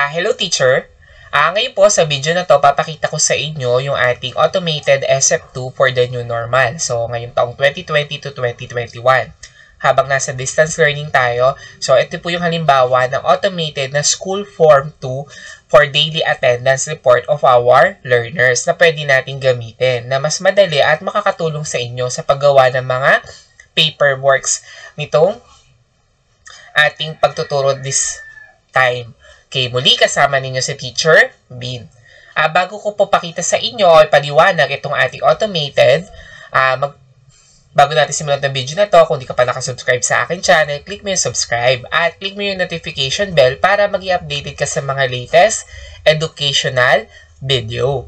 Hello teacher! Ngayon po sa video na to, papakita ko sa inyo yung ating automated SF2 for the new normal. So, ngayong taong 2020 to 2021. Habang nasa distance learning tayo, so ito po yung halimbawa ng automated na school form 2 for daily attendance report of our learners na pwede natin gamitin na mas madali at makakatulong sa inyo sa paggawa ng mga paperworks nitong ating pagtuturo this time. Okay, muli kasama ninyo si Teacher Bean. Bago ko po pakita sa inyo o paliwanag itong ating automated, bago natin simulan ng video na to, kung di ka pa nakasubscribe sa akin channel, click mo yung subscribe at click mo yung notification bell para maging updated ka sa mga latest educational video.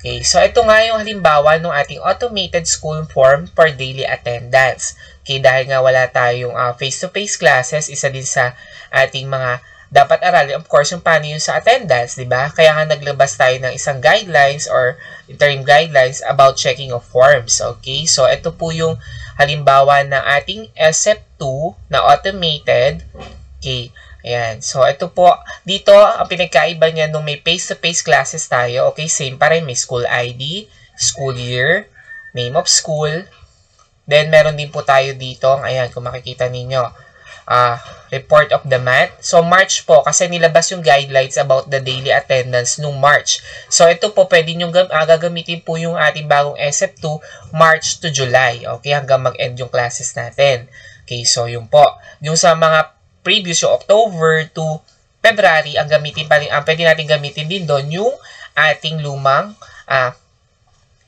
Okay, so ito nga yung halimbawa ng ating automated school form for daily attendance. Okay, dahil nga wala tayong face-to-face classes, isa din sa ating mga dapat aralin, of course, yung paano yun sa attendance, di ba? Kaya nga naglabas tayo ng isang guidelines or interim guidelines about checking of forms. Okay? So, ito po yung halimbawa ng ating SF2 na automated. Okay. Ayan. So, ito po. Dito, ang pinagkaiba niya nung may face-to-face classes tayo. Okay? Same pa rin. May school ID, school year, name of school. Then, meron din po tayo dito. Ayan, kung makikita ninyo. Report of the month. So, March po, kasi nilabas yung guidelines about the daily attendance nung March. So, ito po, pwede nyo gagamitin po yung ating bagong SF2 March to July. Okay, hanggang mag-end yung classes natin. Okay, so yun po. Yung sa mga previous, yung October to February, ang gamitin pa rin, pwede natin gamitin din doon yung ating lumang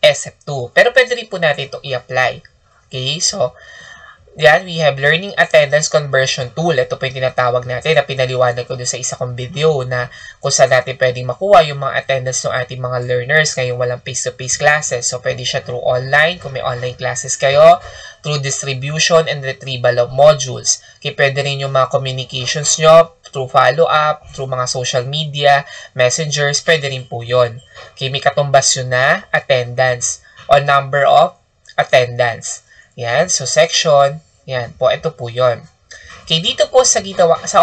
SF2. Pero pwede rin po natin ito i-apply. Okay, so, yan, we have Learning Attendance Conversion Tool. Ito po yung tinatawag natin na pinaliwanag ko doon sa isa kong video na kung saan natin pwedeng makuha yung mga attendance ng ating mga learners ngayong walang face-to-face classes. So, pwede siya through online, kung may online classes kayo, through distribution and retrieval of modules. Okay, pwede rin yung mga communications nyo, through follow-up, through mga social media, messengers, pwede rin po yun. Okay, may katumbas yun na attendance o number of attendance. Yan, so section, yan po, ito po yon. Okay, dito po sa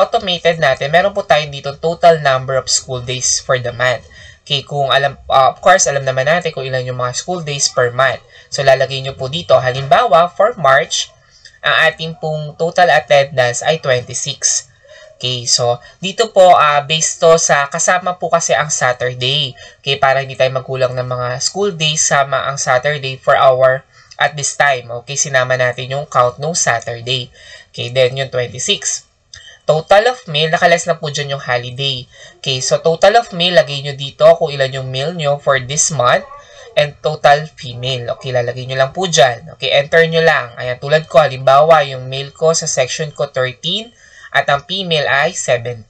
automated natin, meron po tayo dito total number of school days for the month. Okay, kung alam, of course, alam naman natin kung ilan yung mga school days per month. So, lalagay nyo po dito, halimbawa, for March, ang ating pong total attendance ay 26. Okay, so, dito po, based to sa, kasama po kasi ang Saturday. Okay, para hindi tayo magkulang ng mga school days, sama ang Saturday for our at this time. Okay, sinama natin yung count nung Saturday. Okay, then yung 26. Total of meal, nakalas na po dyan yung holiday. Okay, so total of meal, lagay nyo dito kung ilan yung meal nyo for this month. And total female. Okay, lalagay nyo lang po dyan. Okay, enter nyo lang. Ayan, tulad ko, halimbawa, yung male ko sa section ko 13 at ang female ay 17.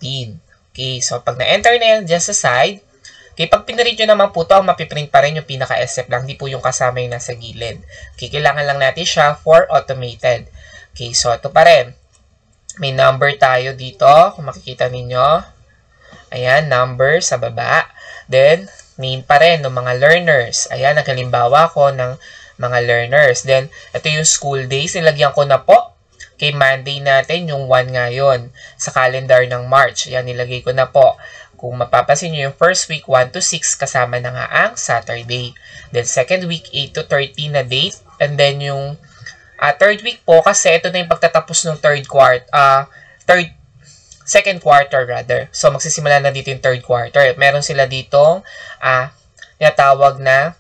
Okay, so pag na-enter na yan dyan sa side, okay, pag pinaread nyo naman po ito, ang mapiprint pa rin yung pinaka-SF lang, hindi po yung kasama yung nasa gilid. Okay, kailangan lang natin siya for automated. Okay, so ito pa rin. May number tayo dito, kung makikita ninyo. Ayan, number sa baba. Then, name pa rin ng mga learners. Ayan, naghalimbawa ko ng mga learners. Then, ito yung school days. Nilagyan ko na po. Okay, Monday natin, yung 1 ngayon sa calendar ng March. Ayan, nilagay ko na po. Kung mapapansin nyo, yung first week, 1 to 6, kasama na nga ang Saturday. Then, second week, 8 to 13 na date. And then, yung third week po, kasi ito na yung pagtatapos ng second quarter rather. So, magsisimula na dito yung third quarter. Meron sila ditong tinatawag na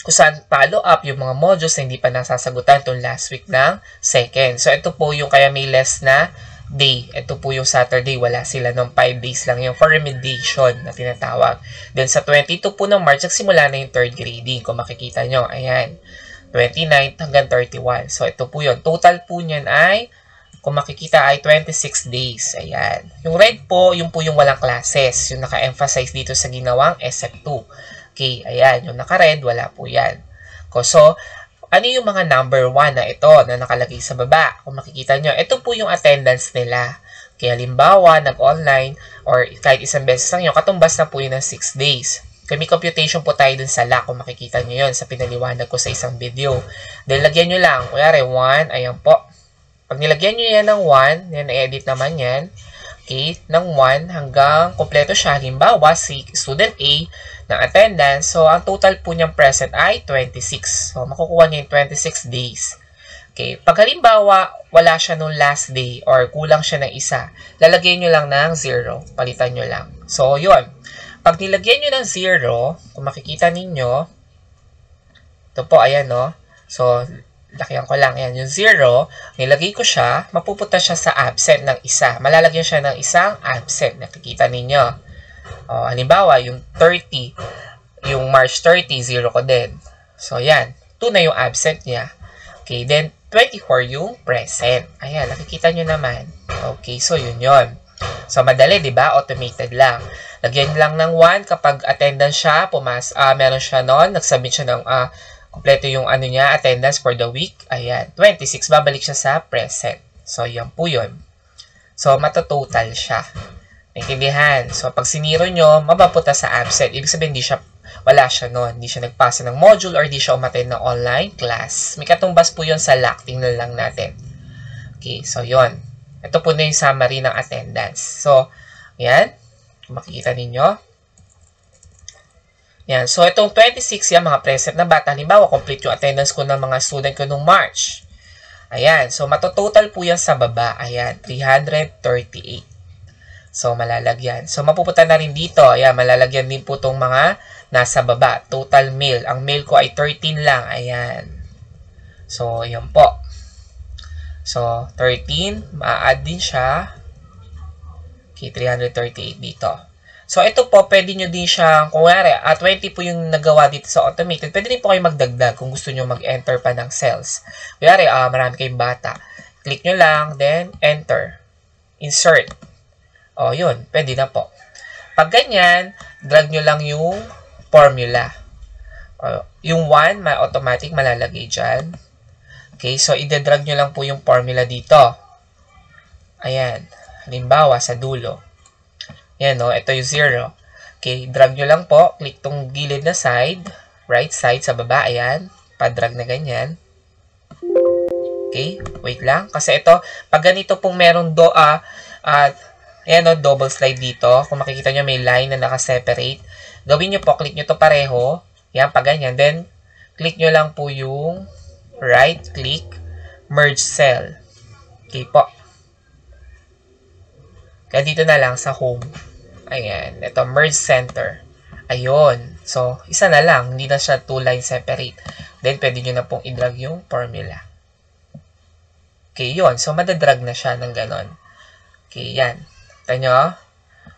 kung saan follow up yung mga modules na hindi pa nasasagutan itong last week ng second. So, ito po yung kaya may less na day. Ito po yung Saturday. Wala sila ng 5 days lang yung for remediation na tinatawag. Then sa 22 po ng March, nagsimula na yung third grading. Kung makikita nyo, ayan. 29 hanggang 31. So ito po yun. Total po niyan ay, kung makikita ay 26 days. Ayan. Yung red po, yung po yung walang classes. Yung naka-emphasize dito sa ginawang SF2. Okay, ayan. Yung naka-red, wala po yan. So, ano yung mga number 1 na ito na nakalagay sa baba? Kung makikita nyo, ito po yung attendance nila. Kaya halimbawa, nag-online or kahit isang beses lang yun, katumbas na po yun ng 6 days. Kaya may computation po tayo dun sa LAC. Kung makikita nyo yun sa pinaliwanag ko sa isang video. Then, lagyan nyo lang. Kunyari, 1, ayan po. Pag nilagyan nyo yan ng 1, yan, na-edit naman yan. Okay, ng 1 hanggang kompleto siya. Halimbawa, si student A ng attendance. So, ang total po niyang present ay 26. So, makukuha niya yung 26 days. Okay, pag halimbawa, wala siya nung last day or kulang siya ng isa, lalagyan nyo lang ng 0. Palitan nyo lang. So, yun. Pag nilagyan nyo ng 0, kung makikita ninyo, ito po, ayan, no? So, lakihan ko lang. Ayan, yung 0, nilagay ko siya, mapupunta siya sa absent ng isa. Malalagyan siya ng isang absent. Nakikita ninyo. O, halimbawa, yung 30, yung March 30, 0 ko din. So, yan. 2 na yung absent niya. Okay, then 24 yung present. Ayan, nakikita nyo naman. Okay, so yun yun. So, madali, di ba? Automated lang. Lagyan lang ng 1 kapag attendance siya, meron siya noon, nagsubmit siya ng kompleto yung ano niya, attendance for the week. Ayan, 26, babalik siya sa present. So, yan po yun. So, matototal siya. Naintindihan? So, pag siniro nyo, mapapunta sa absent. Ibig sabihin, wala siya noon. Hindi siya nagpasa ng module or hindi siya umattend ng online class. May katumbas po yun sa LAC. Tingnan lang natin. Okay, so yun. Ito po na yung summary ng attendance. So, yan. Kung makikita ninyo. Yan. So, itong 26 yan, mga present na bata. Halimbawa, complete yung attendance ko ng mga student ko nung March. Ayan. So, matototal po yan sa baba. Ayan. 338. So, malalagyan. So, mapupunta na rin dito. Ayan. Malalagyan din po itong mga nasa baba. Total mail. Ang mail ko ay 13 lang. Ayan. So, yun po. So, 13. Ma-add din siya. Okay, 338 dito. So, ito po, pwede nyo din siya, kung wari, 20 po yung nagawa dito sa automated, pwede rin po kayo magdagdag kung gusto nyo mag-enter pa ng cells. Kung wari, marami kayong bata. Click nyo lang, then enter. Insert. O, yun. Pwede na po. Pag ganyan, drag nyo lang yung formula. O, yung 1, may automatic malalagay dyan. Okay, so, ide-drag nyo lang po yung formula dito. Ayan. Halimbawa, sa dulo. Yan, no? Ito yung 0. Okay, drag nyo lang po. Click tong gilid na side. Right side sa baba. Ayan. Pa-drag na ganyan. Okay, wait lang. Kasi ito, pag ganito pong meron ayan, no? Double slide dito. Kung makikita nyo, may line na naka-separate. Gawin nyo po. Click nyo to pareho. Yan, pag ganyan. Then, click nyo lang po yung right click, merge cell. Okay po. Kaya dito na lang sa home. Ayan. Ito, merge center. Ayun. So, isa na lang. Hindi na siya 2 line separate. Then, pwede nyo na pong i-drag yung formula. Okay, yun. So, madadrag na siya ng ganon. Okay, yan. Kita nyo?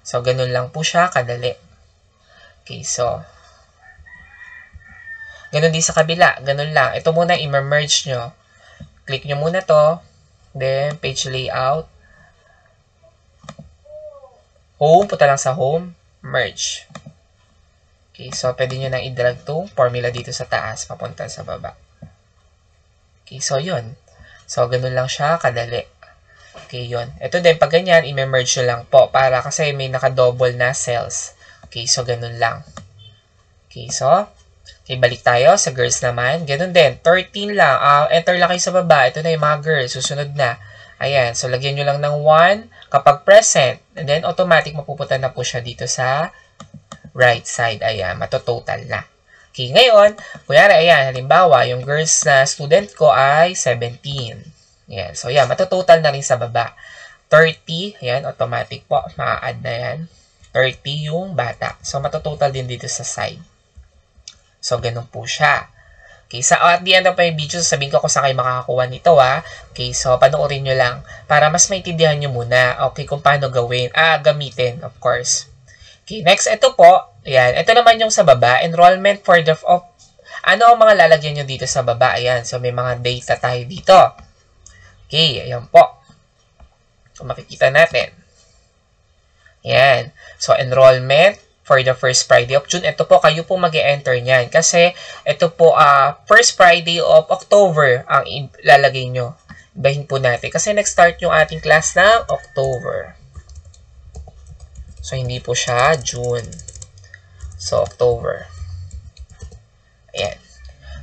So, ganun lang po siya kadali. Okay, so, ganun din sa kabila. Ganun lang. Ito muna, i-merge nyo. Click nyo muna to. Then, page layout. Home, punta lang sa home, merge. Okay, so pwede nyo nang i-drag itong formula dito sa taas, papunta sa baba. Okay, so yun. So, ganun lang siya, kadali. Okay, yun. Ito din, pag ganyan, i-merge nyo lang po, para kasi may naka-double na cells. Okay, so ganun lang. Okay, so, okay, balik tayo sa girls naman. Ganun din, 13 lang. Enter lang kayo sa baba. Ito na yung mga girls, susunod na. Ayan, so lagyan nyo lang ng 1 kapag present. And then, automatic mapupunta na po siya dito sa right side. Ayan, matototal na. Okay, ngayon, kuyari, ayan, halimbawa, yung girls na student ko ay 17. Ayan, so ayan, matototal na rin sa baba. 30, ayan, automatic po, ma-add na yan. 30 yung bata. So, matototal din dito sa side. So, ganun po siya. Okay, so at the end of my video, sasabihin ko kung saan kayo makakakuha nito, Okay, so panoorin nyo lang para mas maintindihan nyo muna, okay, kung paano gamitin, of course. Okay, next, ito po, ayan, ito naman yung sa baba, enrollment for the, ano ang mga lalagyan nyo dito sa baba, ayan, so may mga data tayo dito. Okay, ayan po. So, makikita natin. Ayan, so enrollment for the first Friday of June. Ito po, kayo po mag-e-enter niyan. Kasi, ito po, first Friday of October ang ilalagay nyo. Ibahin po natin. Kasi, nag-start yung ating class ng October. So, hindi po siya June. So, October. Ayan.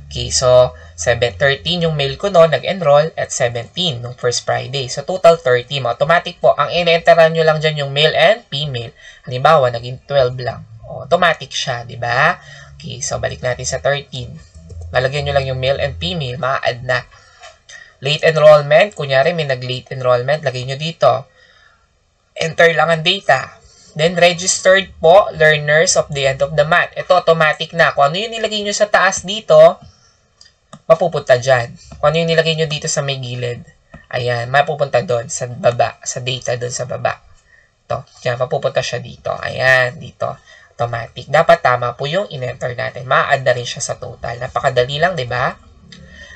Okay, so, 13 yung mail ko no, nag-enroll at 17 nung first Friday. So, total 30. Automatic po. Ang in-enteran nyo lang dyan yung male and female. Halimbawa, naging 12 lang. Automatic siya, di ba? Okay, so balik natin sa 13. Lalagyan nyo lang yung male and female, ma-add na. Late enrollment, kunyari may nag-late enrollment, lagay nyo dito. Enter lang ang data. Then, registered po, learners of the end of the month. Ito, automatic na. Kung ano yung nilagay nyo sa taas dito, mapupunta dyan. Kung ano yung nilagay nyo dito sa may gilid, ayan, mapupunta doon sa baba, sa data doon sa baba. Ito, yan, mapupunta siya dito. Ayan, dito. Automatic. Dapat tama po yung in-enter natin. Ma-add na rin siya sa total. Napakadali lang, di ba?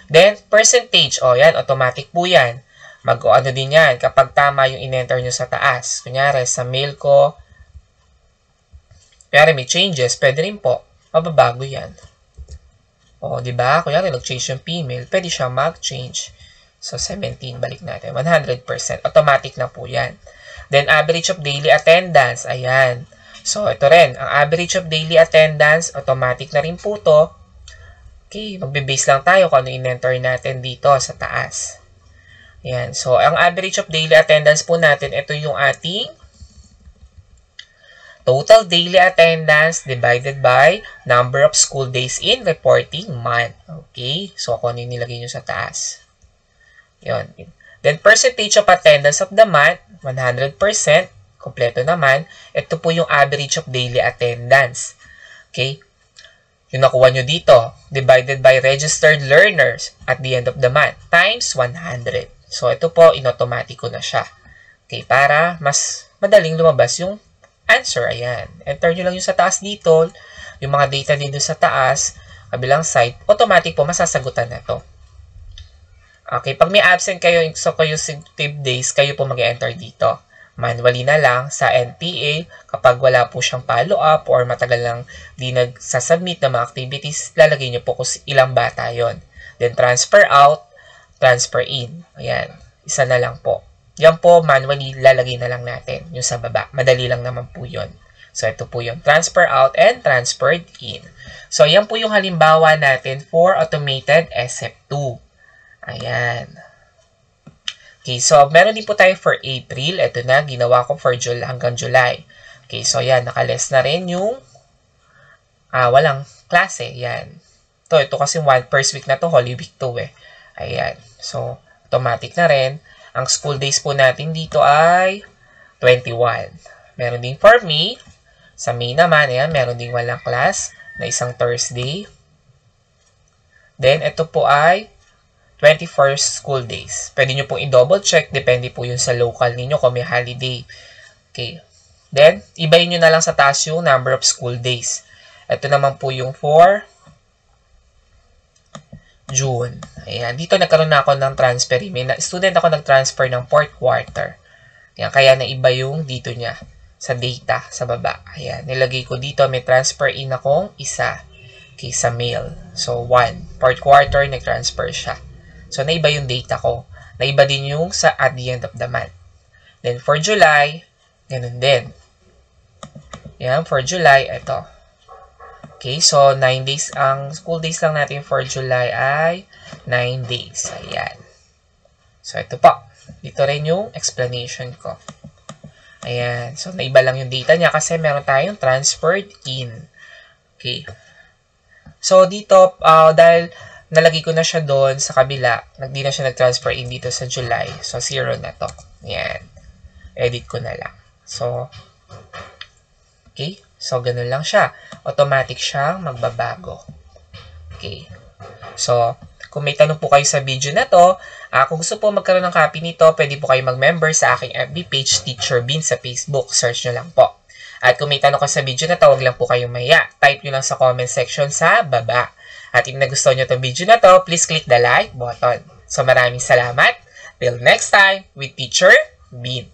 Then, percentage. O, yan, automatic po yan. Mag-ano din yan kapag tama yung in-enter nyo sa taas. Kunyari, sa mail ko, kunyari may changes, pwede rin po. Mababago yan. O, di ba? Kunyari, nag-change yung female, pwede siya mag-change. So, 17, balik natin. 100%. Automatic na po yan. Then, average of daily attendance. Ayan. So, ito rin. Ang average of daily attendance, automatic na rin po to. Okay, magbe-base lang tayo kung ano in-enter natin dito sa taas. Ayan. So, ang average of daily attendance po natin, ito yung ating total daily attendance divided by number of school days in reporting month. Okay? So, kung ano yung nilagay nyo sa taas. Yun. Then, percentage of attendance of the month, 100%. Kompleto naman. Ito po yung average of daily attendance. Okay? Yung nakuha nyo dito, divided by registered learners at the end of the month, times 100. So, ito po, in-automatic ko na siya. Okay? Para mas madaling lumabas yung answer, ayan. Enter nyo lang yung sa taas dito, yung mga data dito sa taas, kabilang side, automatic po masasagutan na to. Okay, pag may absent kayo, so consecutive days, kayo po mag-enter dito. Manually na lang sa NPA, kapag wala po siyang follow-up or matagal lang di nagsasubmit ng mga activities, lalagay nyo po kung ilang bata yon. Then transfer out, transfer in. Ayan, isa na lang po. Yan po, manually, lalagay na lang natin yung sa baba. Madali lang naman po yun. So, ito po yung transfer out and transferred in. So, yan po yung halimbawa natin for automated SF2. Ayan. Okay, so, meron din po tayo for April. Ito na, ginawa ko for hanggang July. Okay, so, yan, nakaless na rin yung walang klase. Yan. Ito kasi first week na to, Holy Week to eh. Ayan. So, automatic na rin. Ang school days po natin dito ay 21. Meron din for May. Sa May naman, ayan, meron din walang class na isang Thursday. Then, ito po ay 21st school days. Pwede nyo pong i-double check. Depende po yun sa local ninyo kung may holiday. Okay. Then, ibayin nyo na lang sa taas yung number of school days. Ito naman po yung for June. Ayan. Dito nagkaroon na ako ng transfer. May student ako nag-transfer ng 4th quarter. Ayan. Kaya naiba yung dito niya sa data sa baba. Ayan. Nilagay ko dito. May transfer in akong isa. Okay, sa mail. So, 1. 4th quarter, nag-transfer siya. So, naiba yung data ko. Naiba din yung sa at the end of the month. Then, for July, ganun din. Ayan. For July, ito. Okay, so 9 days, ang school days lang natin for July ay 9 days. Ayan. So, ito po. Dito rin yung explanation ko. Ayan. So, naiba lang yung data niya kasi meron tayong transferred in. Okay. So, dito, dahil nalagay ko na siya doon sa kabila, hindi na siya nag-transfer in dito sa July. So, 0 na to. Ayan. Edit ko na lang. So, okay. So, ganun lang siya. Automatic siyang magbabago. Okay. So, kung may tanong po kayo sa video na to, kung gusto po magkaroon ng copy nito, pwede po kayo mag-member sa aking FB page, Teacher Bean, sa Facebook. Search nyo lang po. At kung may tanong ka sa video na to, huwag lang po kayong maya. Type nyo lang sa comment section sa baba. At if nagustuhan nyo itong video na to, please click the like button. So, maraming salamat. Till next time, with Teacher Bean.